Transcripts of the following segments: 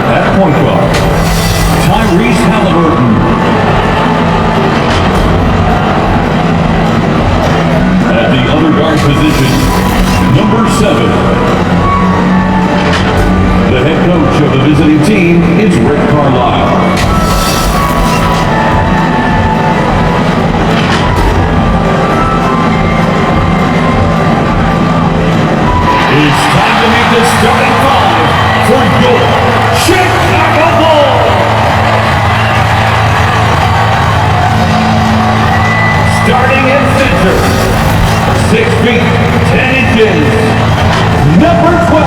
At point guard, Tyrese Halliburton. At the other guard position, number 7. The head coach of the visiting team is Rick Carlisle. It's time to meet the starting five for your Chicago Bulls. Starting in center, 6 feet, 10 inches, number 12,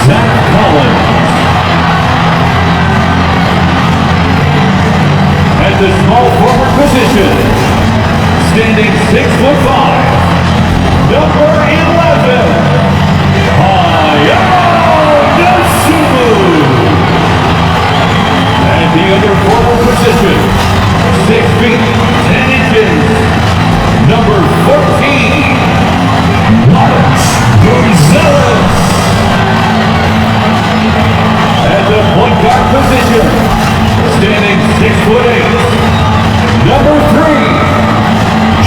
Zach Collins. At the small forward position, standing 6'5", number 11, at the other forward position, 6 feet, 10 inches, number 14, March Gonzalez. At the point guard position, standing 6'8", number 3,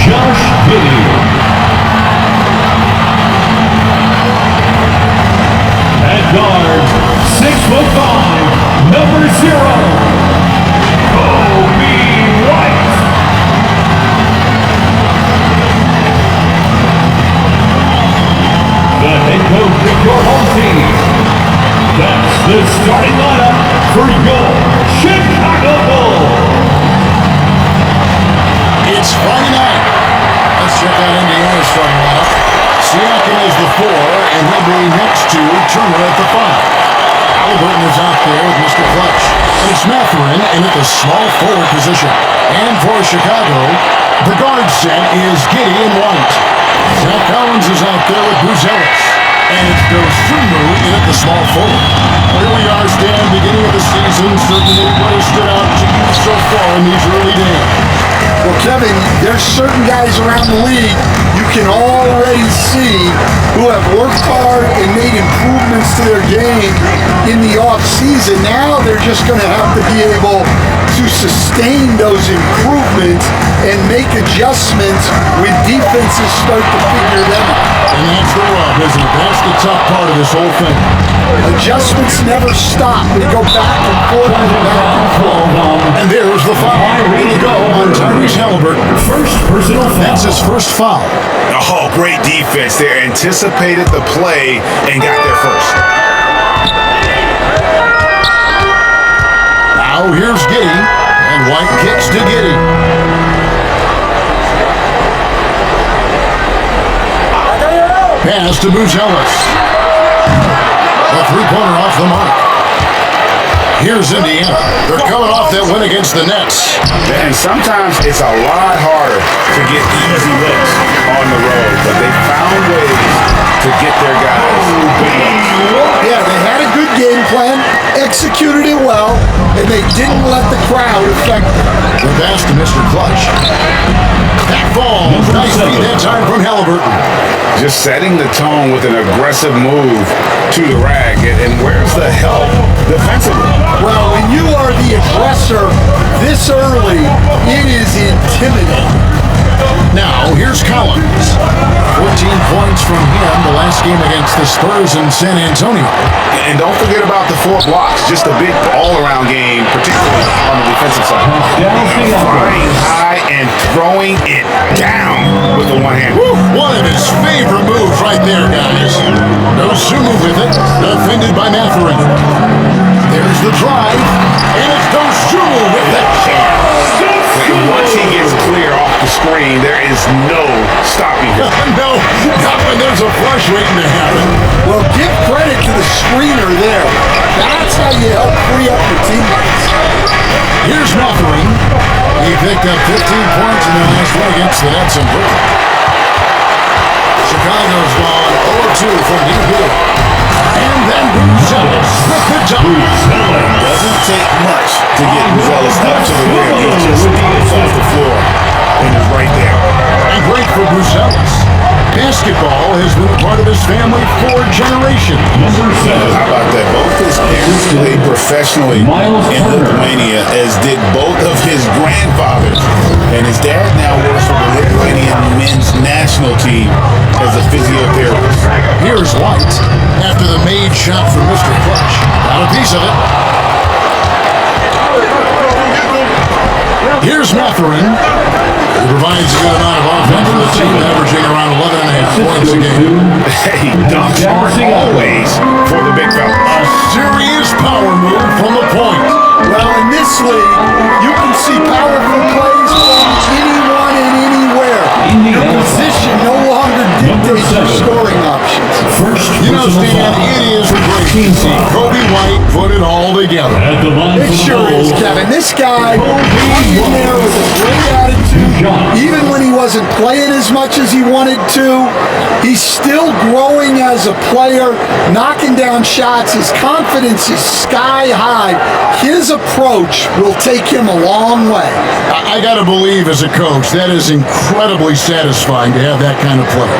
Josh Giddey. At guard, 6'5", number 0, Kobe White. The head coach of your home team. That's the starting lineup for your Chicago Bulls. It's Friday night. Let's check out Indiana's starting lineup. Siakam is the 4, and he'll be next to Turner at the 5. Halliburton is out there with Mr. Clutch. And it's Mathurin in at the small forward position. And for Chicago, the guard set is Giddey and White. Zach Collins is out there with Buzelis. And it's Dosunmu in at the small forward. Here we are, Stan, beginning of the season. Certainly what has stood out to you so far in these early days. Well, Kevin, there's certain guys around the league you can already see who have worked hard and made improvements to their game in the offseason. Now they're just going to have to be able to sustain those improvements and make adjustments when defenses start to figure them out. And that's the rub, isn't it? That's the tough part of this whole thing. Adjustments never stop. They go back and forth and back and forth. And there's the foul. Here we go on Tyrese Halliburton. First personal foul. That's his first foul. Oh, great defense there. Anticipated the play and got there first. Now here's Giddey, and White kicks to Giddey. Pass to Buzelis. The three-pointer off the mark. Here's Indiana. They're coming off that win against the Nets. And sometimes it's a lot harder to get easy looks on the road, but they found ways to get their guys good looks. Yeah, they had a good game plan, executed it well, and they didn't let the crowd affect them. The pass to Mr. Clutch. That ball, nice feed that time from Halliburton. Just setting the tone with an aggressive move to the rack, and where's the help defensively? Well, when you are the aggressor this early, it is intimidating. Now, here's Collins. 14 points from him the last game against the Spurs in San Antonio. And don't forget about the 4 blocks. Just a big all-around game, particularly on the defensive side. Flying high and throwing it down with the one hand. Woo, one of his favorite moves right there, guys. Dosunmu with it, defended by Mathurin. There's the drive, and it's Dosunmu with the chance. And once he gets clear off the screen, there is no stopping him. No, not when there's a flush waiting to happen. Well, give credit to the screener there. That's how you help free up the teammates. Here's Mathurin. He picked up 15 points in the last one against the Nets in Brooklyn. Chicago's gone 0-2 from deep here. And then Buzelis with the jump. Doesn't take much to get Buzelis up to the rim. He just pops off the floor and is right there. And great for Buzelis. Basketball has been a part of his family for generations. Number 7. How about that? Both his parents played professionally in Lithuania, as did both of his grandfathers. And his dad now works for the Lithuanian men's national team as a physiotherapist. Here's White after the made shot from Mr. Clutch. Got a piece of it. Here's Matherin, who provides a good amount of offense for the team, averaging around 11.5 points a game. He dunks hard always for the big fella. A serious power move from the point. Well, in this league, you can see powerful plays from anyone and anywhere. Your position no longer dictates your scoring options. You know, Stan, it is great to see Kobe White put it all together. It sure is, Kevin. This guy hung in there with a great attitude. Even when he wasn't playing as much as he wanted to, he's still growing as a player, knocking down shots. His confidence is sky high. His approach will take him a long way. I got to believe, as a coach, that is incredibly satisfying to have that kind of play.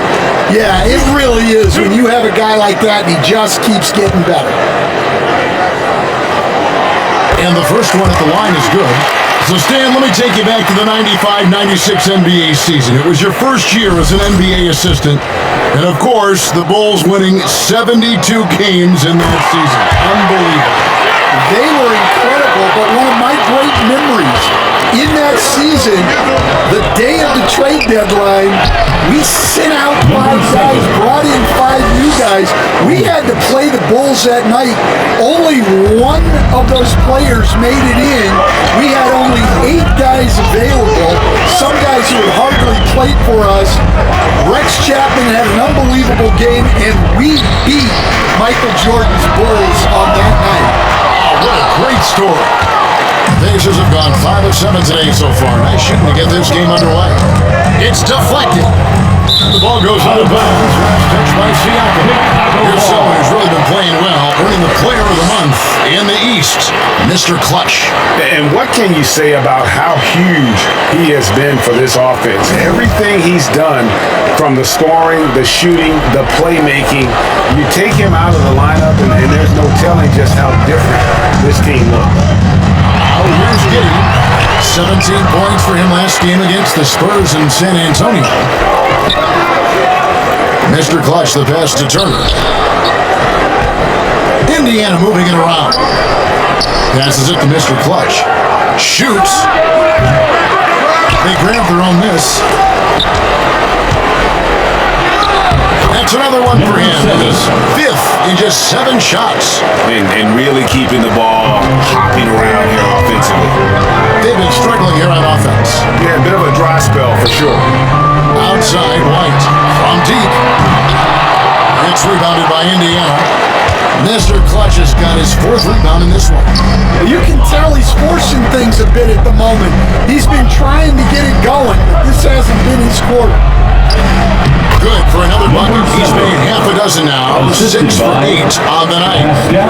Yeah, it really is when you have a guy like that and he just keeps getting better. And the first one at the line is good. So, Stan, let me take you back to the 95-96 NBA season. It was your first year as an NBA assistant. And, of course, the Bulls winning 72 games in that season. Unbelievable. They were incredible, but one of my great memories in that season, the day of the trade deadline, we sent out 5 guys, brought in 5 new guys. We had to play the Bulls that night. Only one of those players made it in. We had only 8 guys available. Some guys who had hardly played for us. Rex Chapman had an unbelievable game, and we beat Michael Jordan's Bulls on that night. Oh, what a great story. Pacers have gone 5 of 7 today so far. Nice shooting to get this game underway. It's deflected. The ball goes out of bounds. Touched by Siakam. Here's someone who's really been playing well, earning the Player of the Month in the East, Mr. Clutch. And what can you say about how huge he has been for this offense? Everything he's done, from the scoring, the shooting, the playmaking, you take him out of the lineup and there's no telling just how different this team looks. Oh, here's Giddy. 17 points for him last game against the Spurs in San Antonio. Mr. Clutch, the pass to Turner. Indiana moving it around. Passes it to Mr. Clutch. Shoots. They grab their own miss. That's another one for him. His 5th in just 7 shots. And really keeping the ball hopping around here offensively. They've been struggling here on offense. Yeah, a bit of a dry spell for sure. Outside, White from deep. It's rebounded by Indiana. Mr. Clutch has got his 4th rebound in this one. You can tell he's forcing things a bit at the moment. He's been trying to get it going, but this hasn't been his quarter. Good for another bucket. He's made half a dozen now. 6 for 8 on the night.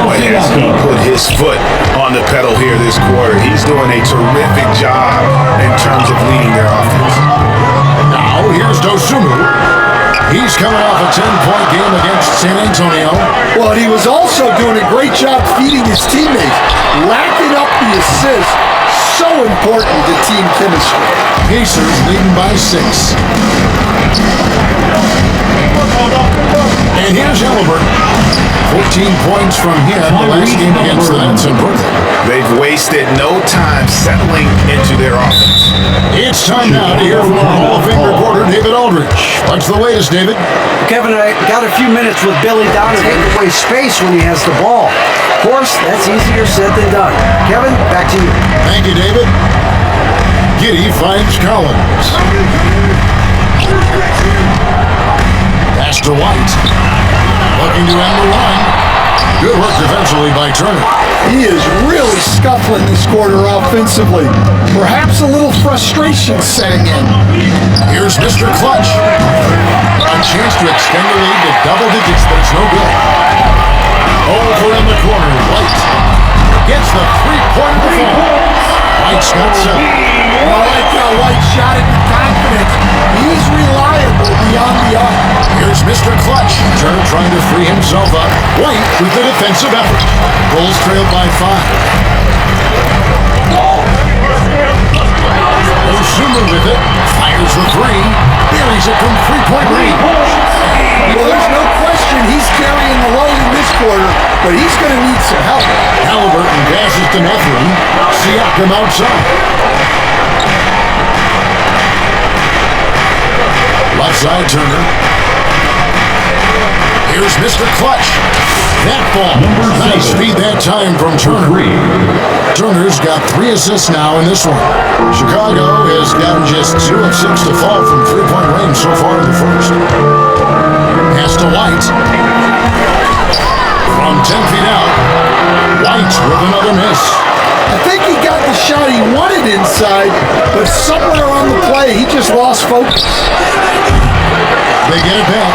Boy, has he put his foot on the pedal here this quarter. He's doing a terrific job in terms of leading their offense. Now here's Dosunmu. He's coming off a 10-point game against San Antonio. Well, he was also doing a great job feeding his teammates, racking up the assists. So important to team chemistry. Pacers leading by 6. And here's Halliburton. 14 points from him the last game against the Nets in Brooklyn. They've wasted no time settling into their offense. It's time now to hear from our Hall of Fame reporter, David Aldridge. What's the latest, David? Kevin, I got a few minutes with Billy Down to take away space when he has the ball. Of course, that's easier said than done. Kevin, back to you. Thank you, David. Giddy finds Collins. Pass to White. Looking to end the run. Good work defensively by Turner. He is really scuffling this quarter offensively. Perhaps a little frustration setting in. Here's Mr. Clutch. A chance to extend the lead to double digits, but it's no good. Over in the corner, White gets the 3-point performance. White's got 7. I like how White shot it with confidence. He's reliable beyond the arc. Here's Mr. Clutch. Turner trying to free himself up. White with the defensive effort. Bulls trailed by 5. Osumu with it. Fires the 3. Buries it from 3-point range. Well, there's no question he's carrying the load in this quarter, but he's going to need some help. Halliburton passes to Naputulan. Siakam outside. Left side Turner. Here's Mr. Clutch. That ball. Nice speed that time from Turner. Turner's got 3 assists now in this one. Chicago has gotten just 2 of 6 to fall from 3-point range so far in the first. Pass to White. From 10 feet out. White with another miss. I think he got the shot he wanted inside, but somewhere on the play, he just lost focus. They get it back.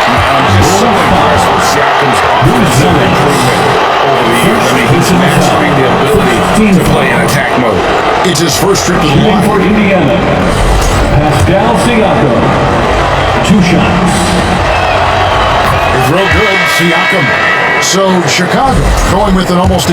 I'm just so impressed with Siakam's offensive improvement over the years. I mean, he's mastering the ability to play in attack mode. It's his first trip to the Shooting for line. Indiana, Pascal Siakam. 2 shots. They throw good. Siakam. So Chicago going with an almost...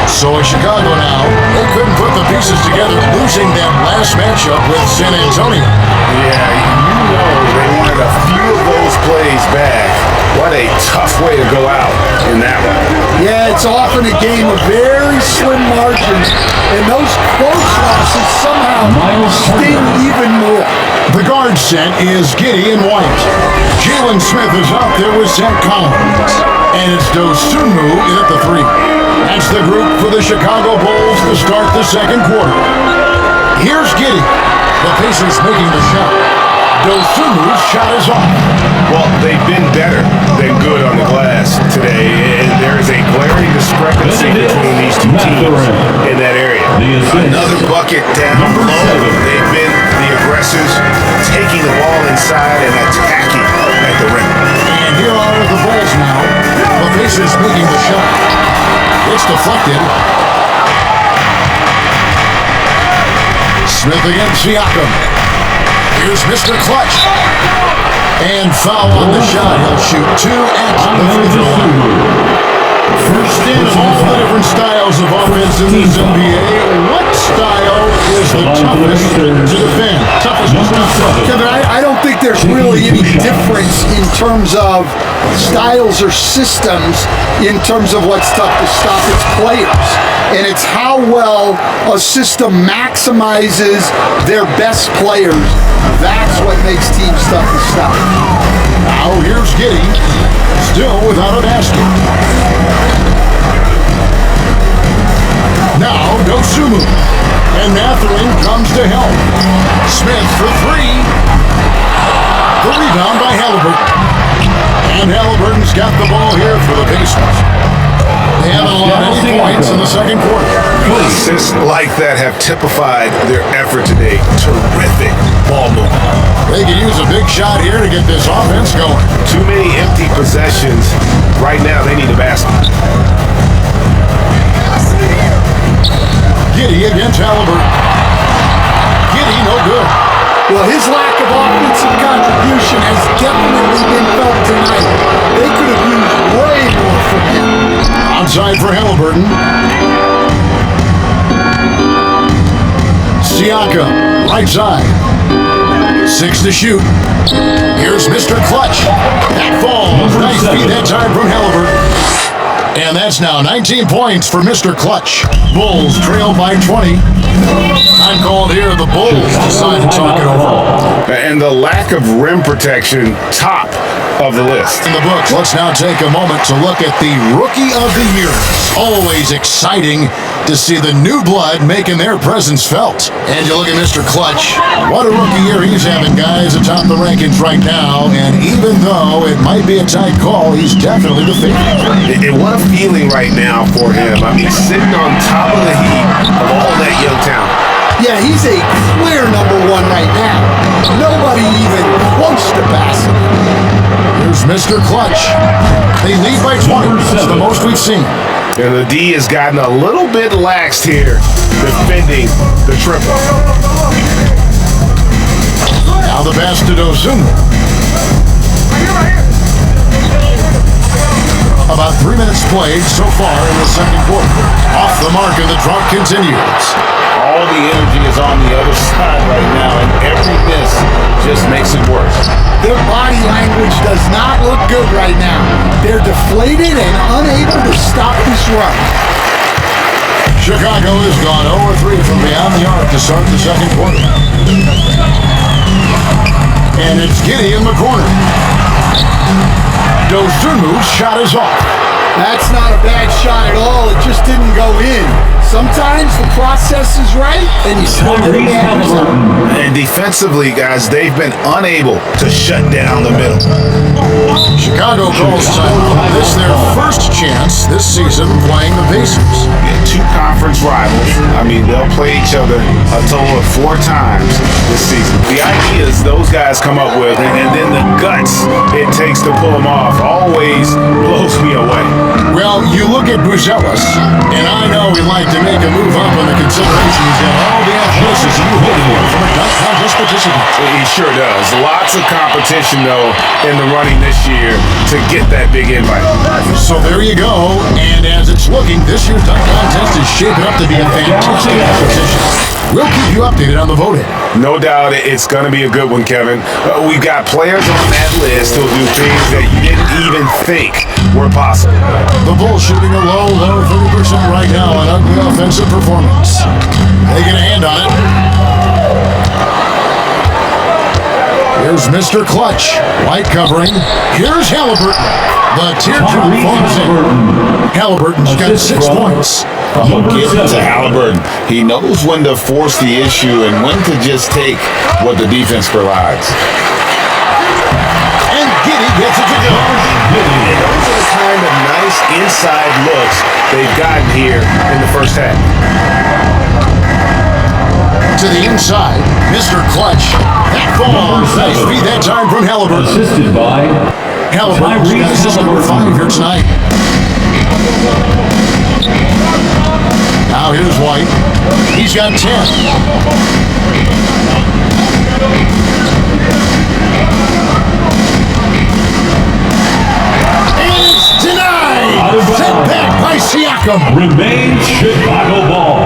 So in Chicago now, they couldn't put the pieces together, losing that last matchup with San Antonio. Yeah, you know they wanted a few of those plays back. What a tough way to go out in that one. Yeah, it's often a game of very slim margins, and those close losses somehow sting even more. The guard set is Giddey and White. Jalen Smith is out there with Zach Collins. And it's Dosunmu in at the 3. That's the group for the Chicago Bulls to start the second quarter. Here's Giddey. The Pacers making the shot. Dosunmu's shot is off. Well, they've been better than good on the glass today, and there is a glaring discrepancy between these two teams in that area. Another bucket down low. They've been the aggressors, taking the ball inside and attacking at the rim. And here are the Bulls now. The Pacers making the shot. It's deflected. Smith against Siakam. Here's Mr. Clutch. And foul on the shot. He'll shoot 2 at the free throw line. First in of all the different styles of offense in this NBA, what style is the toughest to defend? Toughest to stop? Kevin, I don't think there's really any difference in terms of styles or systems in terms of what's tough to stop. It's players. And it's how well a system maximizes their best players. That's what makes teams tough to stop. Now here's Giddey, still without a basket. Now Dosunmu, and Naputulan comes to help. Smith for 3. The rebound by Halliburton. And Halliburton's got the ball here for the Pacers. They haven't allowed any points in the second quarter. Assists like that have typified their effort today. Terrific ball movement. They could use a big shot here to get this offense going. Too many empty possessions. Right now, they need a basket. Giddey against Halliburton. Giddey, no good. Well, his lack of offensive contribution has definitely been felt tonight. They could have used way more from him. Onside for Halliburton. Siakam, right side. 6 to shoot. Here's Mr. Clutch. That falls. Nice feed that time from Halliburton. And that's now 19 points for Mr. Clutch. Bulls trail by 20. Time called here. The Bulls decide to talk it over. And the lack of rim protection, top of the list. In the books, let's now take a moment to look at the Rookie of the Year. Always exciting to see the new blood making their presence felt. And you look at Mr. Clutch. What a rookie year he's having, guys, atop the rankings right now. And even though it might be a tight call, he's definitely the favorite. And what a feeling right now for him. I mean, sitting on top of the heap of all that young talent. Yeah, he's a clear number 1 right now. Nobody even close to passing. Here's Mr. Clutch. They lead by 20. It's the most we've seen. And the D has gotten a little bit laxed here, defending the triple. Now the pass to Dosunmu. About 3 minutes played so far in the second quarter. Off the mark and the drought continues. All the energy is on the other side right now, and every miss just makes it worse. Their body language does not look good right now. They're deflated and unable to stop this run. Chicago has gone 0-3 from beyond the arc to start the second quarter. And it's Giddey in the corner. Dosunmu's shot is off. That's not a bad shot at all. It just didn't go in. Sometimes the process is right, and you still get the out. And defensively, guys, they've been unable to shut down the middle. Chicago calls timeout. This their first chance this season playing the Pacers. Two conference rivals. I mean, they'll play each other a total of 4 times this season. The ideas those guys come up with, and then the guts it takes to pull them off, always blows me away. Well, you look at Buzelis, and I know he'd like to make a move up on the consideration. He's got all the athleticism you hope for from a dunk contest participant. He sure does. Lots of competition, though, in the running this year to get that big invite. So there you go. And as it's looking, this year's dunk contest is shaping up to be a fantastic competition. We'll keep you updated on the voting. No doubt it's going to be a good one, Kevin. We've got players on that list who'll do things that you didn't even think were possible. The Bulls shooting a low 30% right now, an ugly offensive performance. They get a hand on it. Here's Mr. Clutch. White covering. Here's Halliburton. The teardrop falls in. Halliburton's got 6 points. Give it to Halliburton. He knows when to force the issue and when to just take what the defense provides. And Giddey gets it to go. Those are the kind of nice inside looks they've gotten here in the first half. To the inside, Mr. Clutch. That ball, nice feed that time from Halliburton. Assisted by Halliburton's got assist number 5 here tonight. Now here's White. He's got 10. And it's denied! Sent back by Siakam. Remains Chicago ball.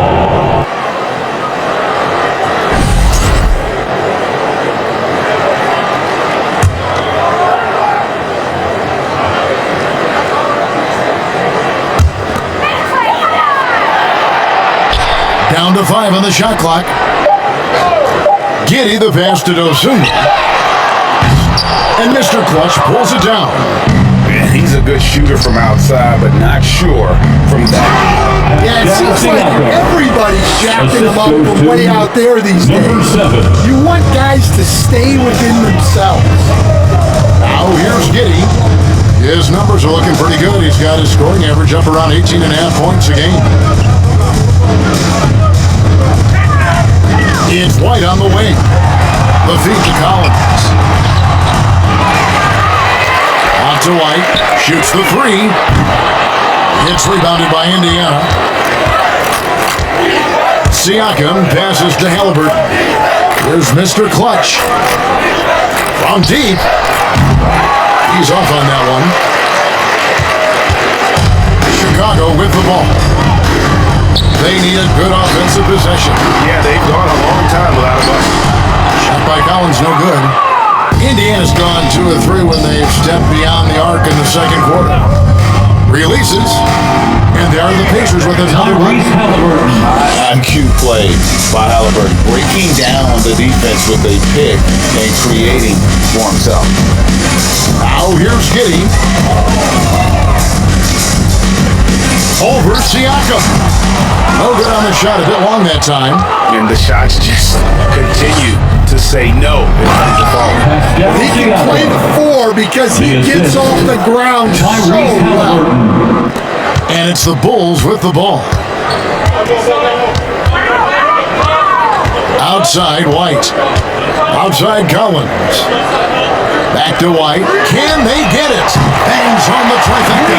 Down to 5 on the shot clock. Giddey the pass to Dosunmu. And Mr. Clutch pulls it down. Man, he's a good shooter from outside, but not sure from that. Yeah, it seems like everybody's jacking them up from way out there these days. You want guys to stay within themselves. Now here's Giddey. His numbers are looking pretty good. He's got his scoring average up around 18.5 points a game. It's White on the wing. The feed to Collins. On to White. Shoots the 3. It's rebounded by Indiana. Siakam passes to Halliburton. Here's Mr. Clutch. From deep. He's off on that one. Chicago with the ball. They need a good offensive possession. Yeah, they've gone a long time without a bucket. Shot by Collins, no good. Indiana's gone 2 of 3 when they've stepped beyond the arc in the second quarter. Releases, and there are the Pacers with another one. On cue play by Halliburton, breaking down the defense with a pick and creating for himself. Now here's Giddey. Over Siakam. No good on the shot, a bit long that time. And the shots just continue to say no in terms of falling. He can play the 4 because he gets off the ground so well. And it's the Bulls with the ball. Outside White. Outside Collins. Back to White. Can they get it? Bangs on the trifecta.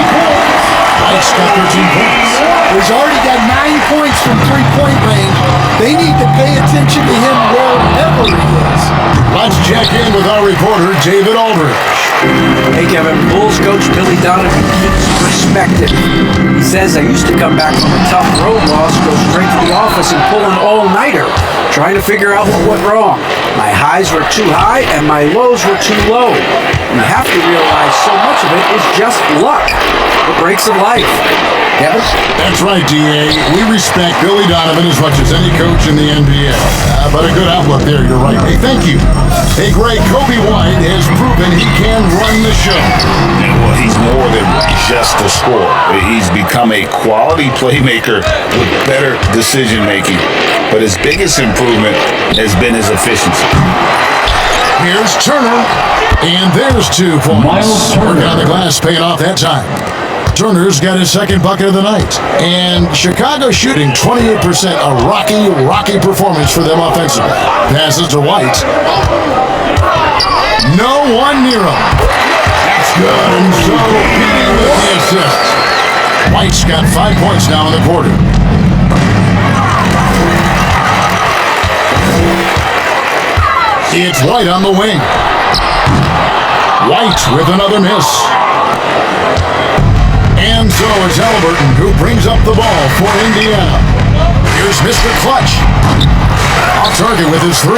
White's got 13 points. He's already got 9 points from three-point range. They need to pay attention to him wherever he is. Let's check in with our reporter, David Aldridge. Hey, Kevin. Bulls coach Billy Donovan keeps perspective. He says, I used to come back from a tough road loss, go straight to the office and pull an all-nighter, trying to figure out what went wrong. My highs were too high and my lows were too low. You have to realize so much of it is just luck. The breaks of life. Kevin? That's right, D.A. We respect Billy Donovan as much as any coach in the NBA. But a good outlook there, you're right. Hey, thank you. Hey, Greg, Kobe White has proven he can run the show. Well, he's more than just a scorer. He's become a quality playmaker with better decision-making. But his biggest improvement has been his efficiency. Here's Turner, and there's 2 points. Miles Turner. Working on the glass, paying off that time. Turner's got his second bucket of the night. And Chicago shooting 28%, a rocky performance for them offensively. Passes to White. No one near him. That's good, and so Petey with the assist. White's got 5 points now in the quarter. It's White on the wing. White with another miss. And so it's Halliburton who brings up the ball for Indiana. Here's Mr. Clutch. Off target with his 3.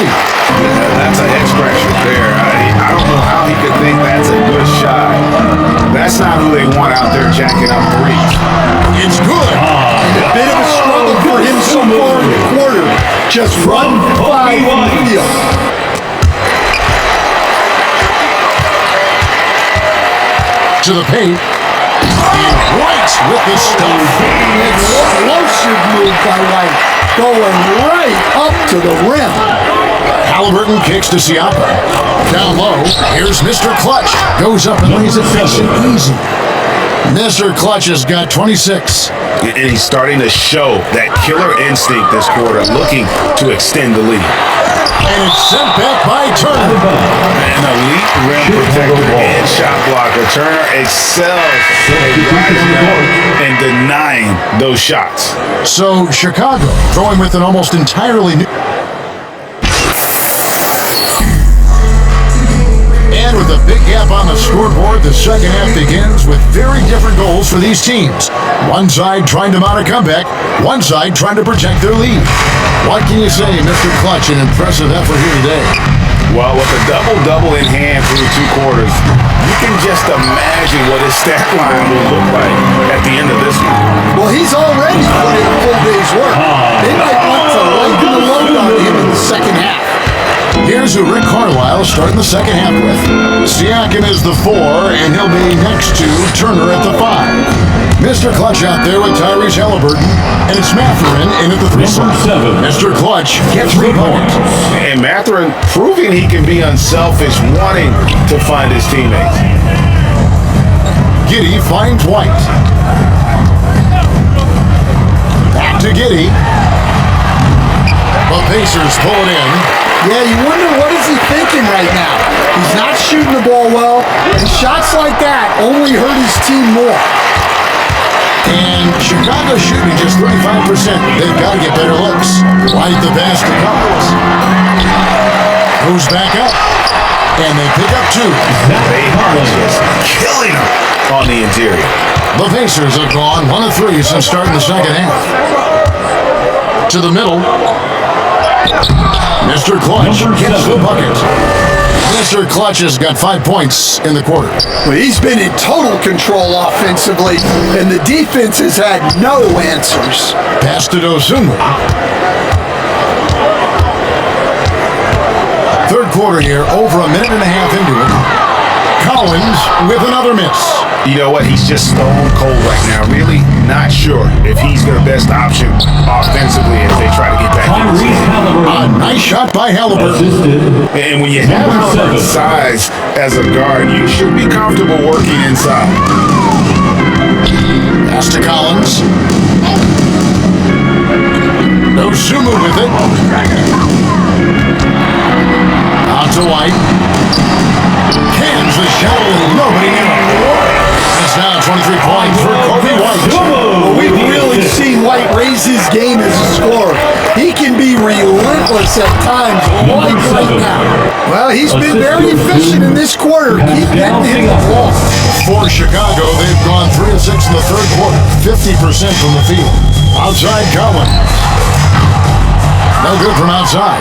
That's a head scratcher there. I don't know how he could think that's a good shot. That's not who they want out there jacking up threes. It's good. A bit of a struggle for him so far in the quarter. Just run 5 in the field. To the paint. And White with the stuff. Explosive move by White. Going right up to the rim. Halliburton kicks to Siakam. Down low. Here's Mr. Clutch. Goes up and lays it nice and easy. Mr. Clutch has got 26. And he's starting to show that killer instinct this quarter, looking to extend the lead. And it's sent back by Turner. An elite rim protector and shot blocker. Turner excels at rising up and denying those shots. So Chicago going with an almost entirely new. And with a big gap on the scoreboard, the second half begins with very different goals for these teams. One side trying to mount a comeback, one side trying to protect their lead. What can you say, Mr. Clutch? An impressive effort here today. Well, with a double-double in hand through 2 quarters, you can just imagine what his stat line will look like at the end of this one. Well, he's already put in a full day's work. They might want to lighten the load on him in the second half. Here's who Rick Carlisle starting the second half with. Siakam is the 4, and he'll be next to Turner at the 5. Mr. Clutch out there with Tyrese Halliburton, and it's Mathurin in at the 3 slot. Mr. Clutch gets 3 points. And Mathurin proving he can be unselfish, wanting to find his teammates. Giddey finds White. Back to Giddey. The Pacers pull it in. Yeah, you wonder what is he thinking right now. He's not shooting the ball well, and shots like that only hurt his team more. And Chicago shooting just 35%. They've got to get better looks. White the pass to Collins. Goes back up. And they pick up 2. They are just killing him on the interior. The Pacers have gone 1 of 3 since starting the second half. To the middle. Mr. Clutch gets the bucket. Mr. Clutch has got 5 points in the quarter. Well, he's been in total control offensively, and the defense has had no answers. Pass to Dosunmu. Third quarter here, over a minute and a half into it. Collins with another miss. You know what? He's just stone cold right now. Really not sure if he's their best option offensively as they try to get back in this game. A nice shot by Halliburton. And when you have Halliburton's size as a guard, you should be comfortable working inside. Pass to Collins. Dosunmu with it. Out to White. Cans the shot with nobody in it. It's now 23 points for Kobe White. Well, we've really seen White raise his game as a scorer. He can be relentless at times, like right now. Well, he's been very efficient in this quarter. Keep getting him the ball. For Chicago, they've gone 3 of 6 in the third quarter, 50% from the field. Outside Collins. No good from outside.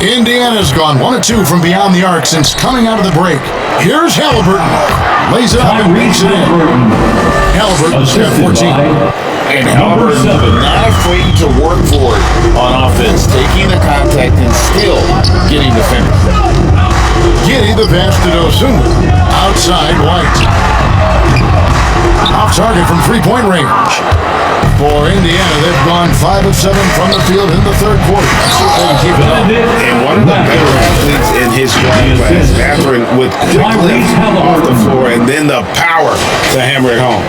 Indiana's gone 1 of 2 from beyond the arc since coming out of the break. Here's Halliburton. Lays it up and beats it in. Halliburton's got 14. And Halliburton not afraid to work for it on offense, taking the contact and still getting the finish. Giddy the pass to Dosunmu. Outside White. Off target from three-point range. For Indiana, they've gone 5 of 7 from the field in the third quarter. See if they can keep it up. And one of the better athletes in his squad class, Mathurin, with quick lift off the floor and then the power to hammer it home.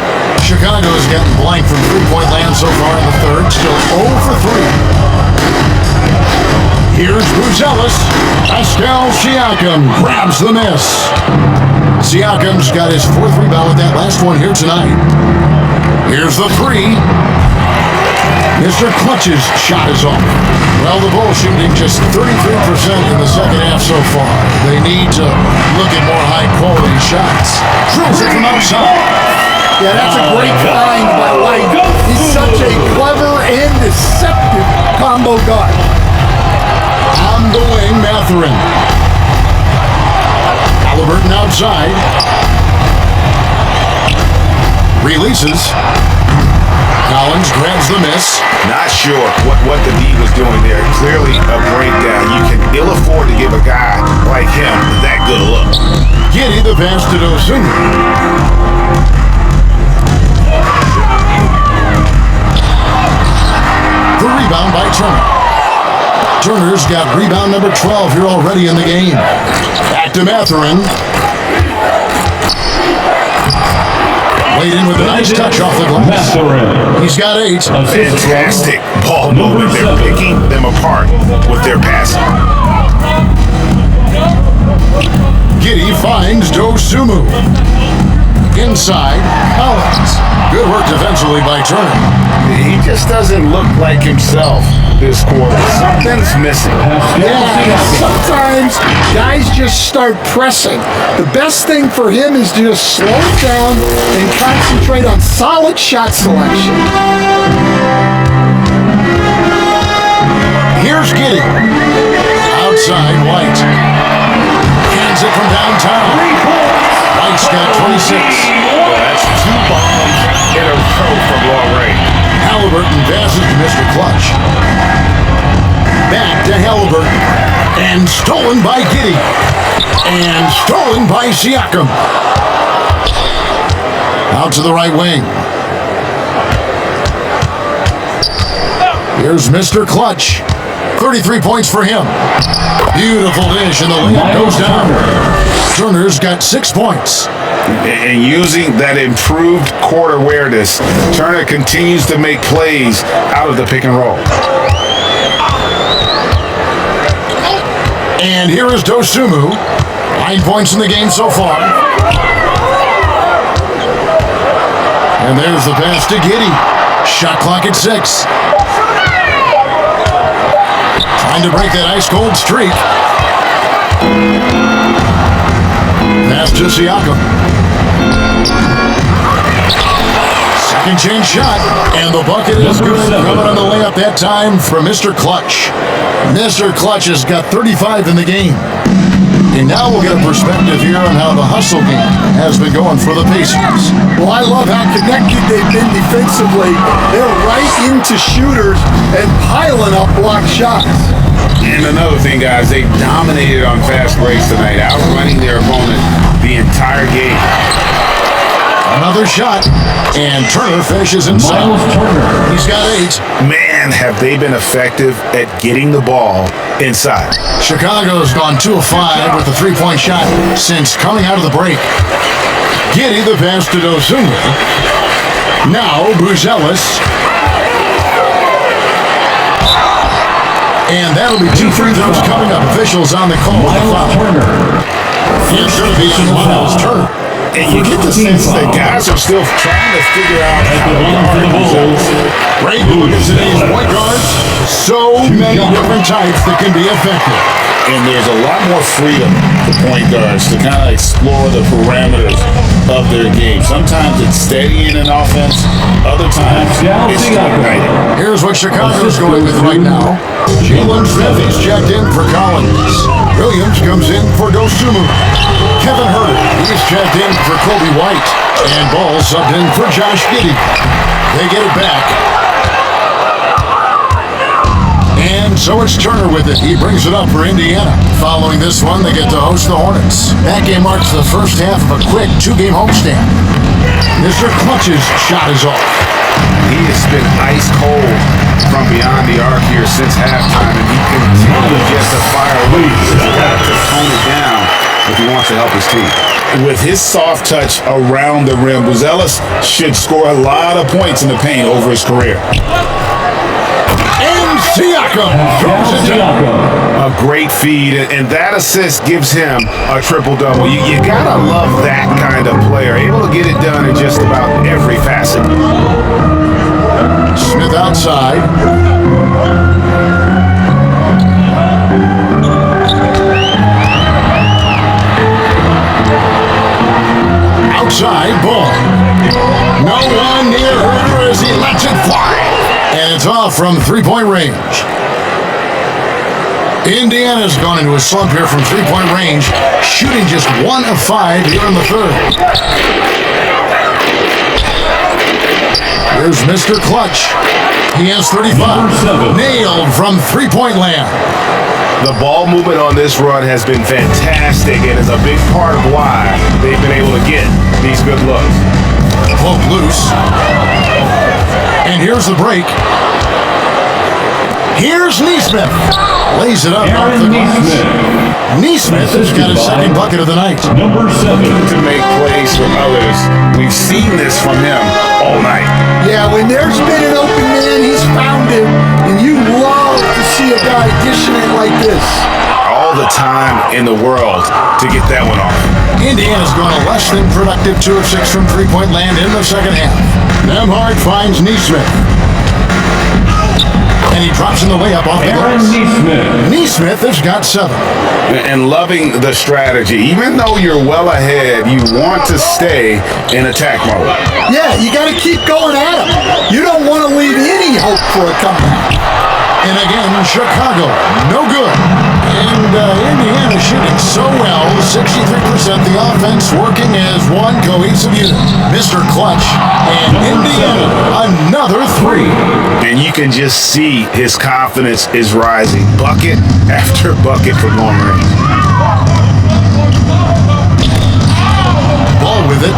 Chicago has gotten blank from three-point land so far in the third. Still 0 for 3. Here's Buzelis. Pascal Siakam grabs the miss. Siakam's got his 4th rebound with that last one here tonight. Here's the 3. Mr. Clutch's shot is off. Well, the Bulls shooting just 33% in the second half so far. They need to look at more high-quality shots. Drills it from outside. Yeah, that's a great find by White. He's such a clever and deceptive combo guard. On the wing, Mathurin. Halliburton outside. Releases. Collins grabs the miss. Not sure what the D was doing there. Clearly a breakdown. You can ill afford to give a guy like him that good a look. Giddy the pass to Dosunmu. The rebound by Turner. Turner's got rebound number 12 here already in the game. Back to Mathurin. Laid in with a nice touch off the glass. He's got 8. Fantastic ball movement. They're picking them apart with their passing. Giddy finds Dosunmu. Inside, Collins. Good work defensively by Turner. He just doesn't look like himself this quarter. Something's missing. Yeah, sometimes guys just start pressing. The best thing for him is to just slow it down and concentrate on solid shot selection. Here's Giddy. Outside, White. Hands it from downtown. White's got 26. Well, that's 2 bombs in a row from long range. Halliburton passes to Mr. Clutch. Back to Halliburton. And stolen by Giddy. And stolen by Siakam. Out to the right wing. Here's Mr. Clutch. 33 points for him. Beautiful dish, and the layup goes down. Turner's got 6 points. And using that improved court awareness, Turner continues to make plays out of the pick and roll. And here is Dosunmu. 9 points in the game so far. And there's the pass to Giddy. Shot clock at 6. Trying to break that ice-cold streak. Pass to Siakam. Second chance shot, and the bucket is good. Coming on the layup that time from Mr. Clutch. Mr. Clutch has got 35 in the game. And now we'll get a perspective here on how the hustle game has been going for the Pacers. Well, I love how connected they've been defensively. They're right into shooters and piling up block shots. And another thing, guys, they dominated on fast breaks tonight, outrunning their opponent the entire game. Another shot, and Turner finishes inside. He's got 8. Man, have they been effective at getting the ball inside. Chicago's gone 2 of 5 with a 3-point shot since coming out of the break. Giddy the pass to Dosunmu. Now Buzelis. And that'll be 2 free throws coming up. Officials on the call. The foul. It's going to be Miles Turner. And you get the sense that guys are still trying to figure out how to guard these others. Great look at today's point guards. So many different types that can be effective. And there's a lot more freedom for point guards to kind of explore the parameters of their game. Sometimes it's steadying an offense, other times it's igniting. Here's what Chicago's going with right now. Jalen Smith is checked in for Collins. Williams comes in for Dosunmu. Kevin Herter, he's checked in for Kobe White. And Ball subbed in for Josh Giddey. They get it back. And so it's Turner with it. He brings it up for Indiana. Following this one, they get to host the Hornets. That game marks the first half of a quick two-game homestand. Mr. Clutch's shot is off. He has been ice cold from beyond the arc here since halftime, and he continues to fire away. He's got to tone it down if he wants to help his team. With his soft touch around the rim, Buzelis should score a lot of points in the paint over his career. And Siakam throws it down. A great feed, and that assist gives him a triple-double. You gotta love that kind of player, able to get it done in just about every facet. Smith outside. Outside, Ball. No one near her as he lets it fly. And it's off from three-point range. Indiana's gone into a slump here from three-point range, shooting just 1 of 5 here in the third. Here's Mr. Clutch. He has 35. Nailed from three-point land. The ball movement on this run has been fantastic and is a big part of why they've been able to get these good looks. Poke loose. And here's the break. Here's Neesmith. Lays it up off the glass. Neesmith has got his second bucket of the night. Number 7. To make plays from others. We've seen this from him all night. Yeah, when there's been an open man, he's found him, and you love to see a guy dishing it like this. All the time in the world to get that one off. Indiana's gone a less than productive 2 of 6 from three-point land in the second half. Nemhard finds Neesmith. And he drops in the layup off the glass. Neesmith has got 7. And loving the strategy. Even though you're well ahead, you want to stay in attack mode. Yeah, you got to keep going at him. You don't want to leave any hope for a comeback. And again, Chicago, no good. And Indiana shooting so well, 63%. The offense working as one cohesive unit. Mr. Clutch and Indiana, another 3. And you can just see his confidence is rising. Bucket after bucket from long range. Ball with it.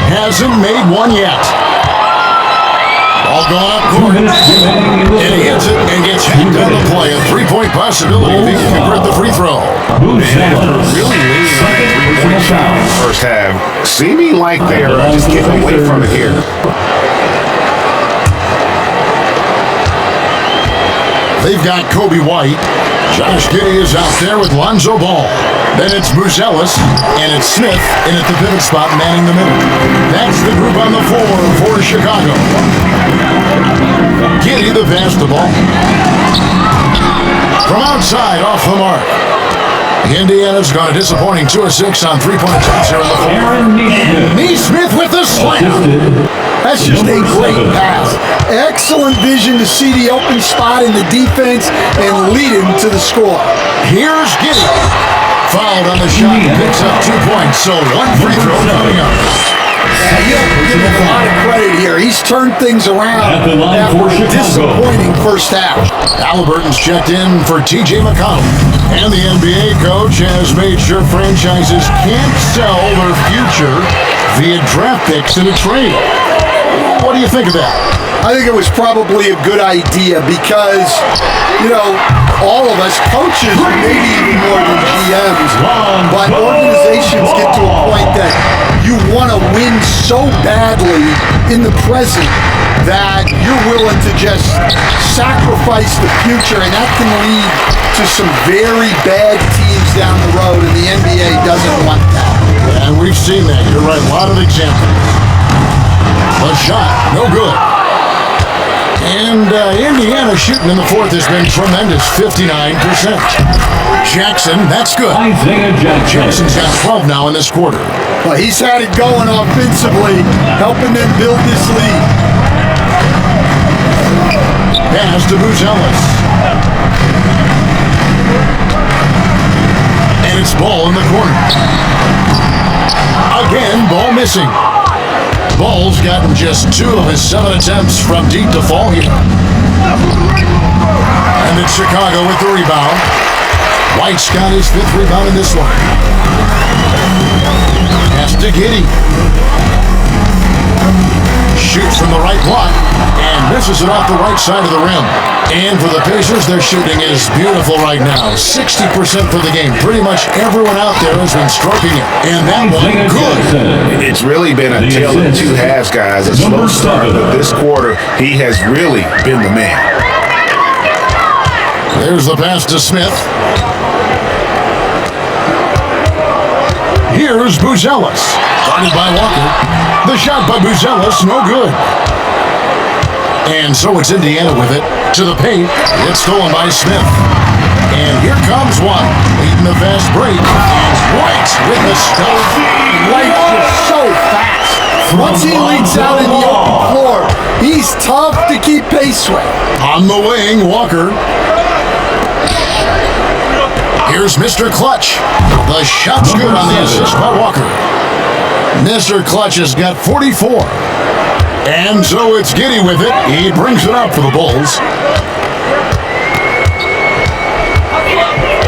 Hasn't made one yet. Ball going up court. And he hits it and gets hacked on the play. A 3-point possibility if he can convert the free throw. Really leaning on that 3-point shot in the first half. Seeming like they are just getting away from it here. They've got Kobe White. Josh Giddey is out there with Lonzo Ball. Then it's Buzelis, and it's Smith in at the pivot spot, manning the middle. That's the group on the floor for Chicago. Giddey the pass the ball. From outside, off the mark. Indiana's gone a disappointing 2 of 6 on 3-point attempts here in the fourth. Neesmith with the slam. That's just a great pass. Excellent vision to see the open spot in the defense and lead him to the score. Here's Giddey. Fouled on the shot, picks up 2 points, so 1 free throw coming up. Yeah, you have to give him a lot of credit here. He's turned things around At the line after for a Chicago. disappointing first half. Halliburton's checked in for T.J. McConnell. And the NBA coach has made sure franchises can't sell their future via draft picks in a trade. What do you think of that? I think it was probably a good idea because, you know, all of us, coaches, maybe even more than GMs, but organizations get to a point that you want to win so badly in the present that you're willing to just sacrifice the future, and that can lead to some very bad teams down the road, and the NBA doesn't want seen that. You're right. A lot of examples. The shot, no good. And Indiana shooting in the fourth has been tremendous, 59%. Jackson, that's good. Isaiah Jackson. Jackson's got 12 now in this quarter. Well, he's had it going offensively, helping them build this lead. Pass to Buzelis. And it's ball in the corner. Again, ball missing. Ball's gotten just 2 of his 7 attempts from deep to fall here. And it's Chicago with the rebound. White's got his 5th rebound in this one. Pass to Giddey. Shoots from the right block and misses it off the right side of the rim. And for the Pacers, their shooting is beautiful right now. 60% for the game. Pretty much everyone out there has been stroking it. And that one, good. It's really been a tale of two halves, guys. A slow start, but this quarter, he has really been the man. There's the pass to Smith. Here's Buzelis. Guarded by Walker. The shot by Buzelis, no good. And so it's Indiana with it. To the paint. It's stolen by Smith. And here comes one. Leading the fast break. And White with the stuff. White just so fast. Once he leads out in the open floor, he's tough to keep pace with. On the wing, Walker. Here's Mr. Clutch. The shot's good on the assist by Walker. Mr. Clutch has got 44. And so it's Giddey with it. He brings it up for the Bulls.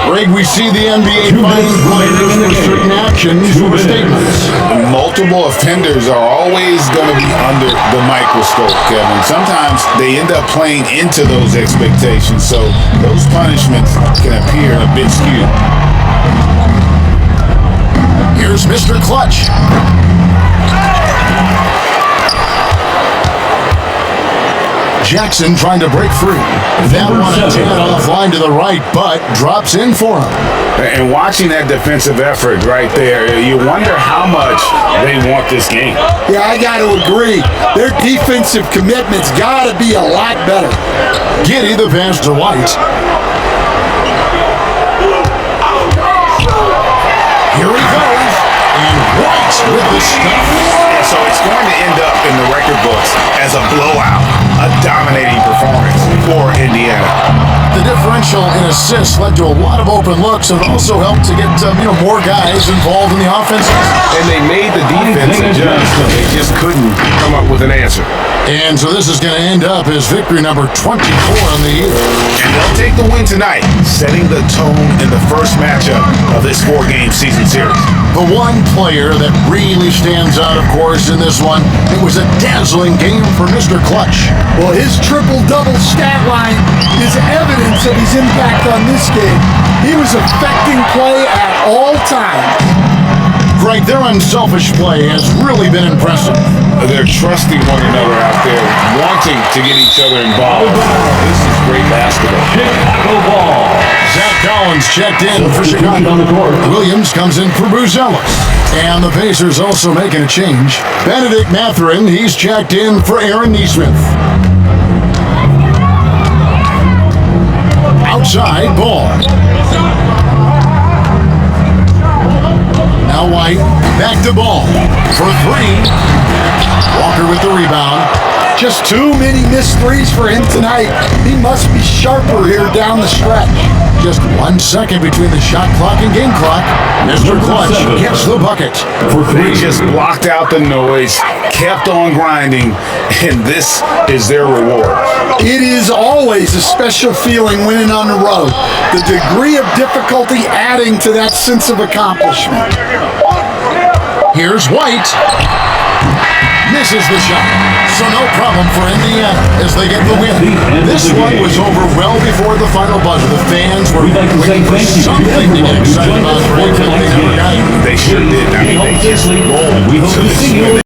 Greg, we see the NBA fining players for certain actions or statements. Multiple offenders are always going to be under the microscope, Kevin. Sometimes they end up playing into those expectations, so those punishments can appear a bit skewed. Here's Mr. Clutch. Jackson trying to break free. That one a tad offline to the right, but drops in for him. And watching that defensive effort right there, you wonder how much they want this game. Yeah, I got to agree. Their defensive commitment's got to be a lot better. Giddey the pass to White. Here he goes. And White with the stuff. So it's going to end up in the record books as a blowout, a dominating performance for Indiana. The differential in assists led to a lot of open looks and also helped to get more guys involved in the offense. And they made the defense adjust. They just couldn't come up with an answer. And so this is going to end up as victory number 24 on the year. And they'll take the win tonight, setting the tone in the first matchup of this 4-game season series. The one player that really stands out, of course, in this one, it was a dazzling game for Mr. Clutch. Well, his triple-double stat line is evidence of his impact on this game. He was affecting play at all times. Greg, their unselfish play has really been impressive. They're trusting one another out there, wanting to get each other involved. This is great basketball. Chicago ball. Zach Collins checked in for Chicago. On the court. Williams comes in for Buzelis. And the Pacers also making a change. Benedict Mathurin, he's checked in for Aaron Nesmith. Outside, ball. Now White, back to ball for 3. Walker with the rebound. Just too many missed threes for him tonight. He must be sharper here down the stretch. Just 1 second between the shot clock and game clock. Mr. Clutch gets the bucket for 3. They just blocked out the noise, kept on grinding, and this is their reward. It is always a special feeling winning on the road. The degree of difficulty adding to that sense of accomplishment. Here's White. Misses the shot. So no problem for Indiana as they get the win. This one was over well before the final buzzer. The fans were waiting for something to get excited about. They never got it. They sure did. I mean, they just rolled. We hope So to see you.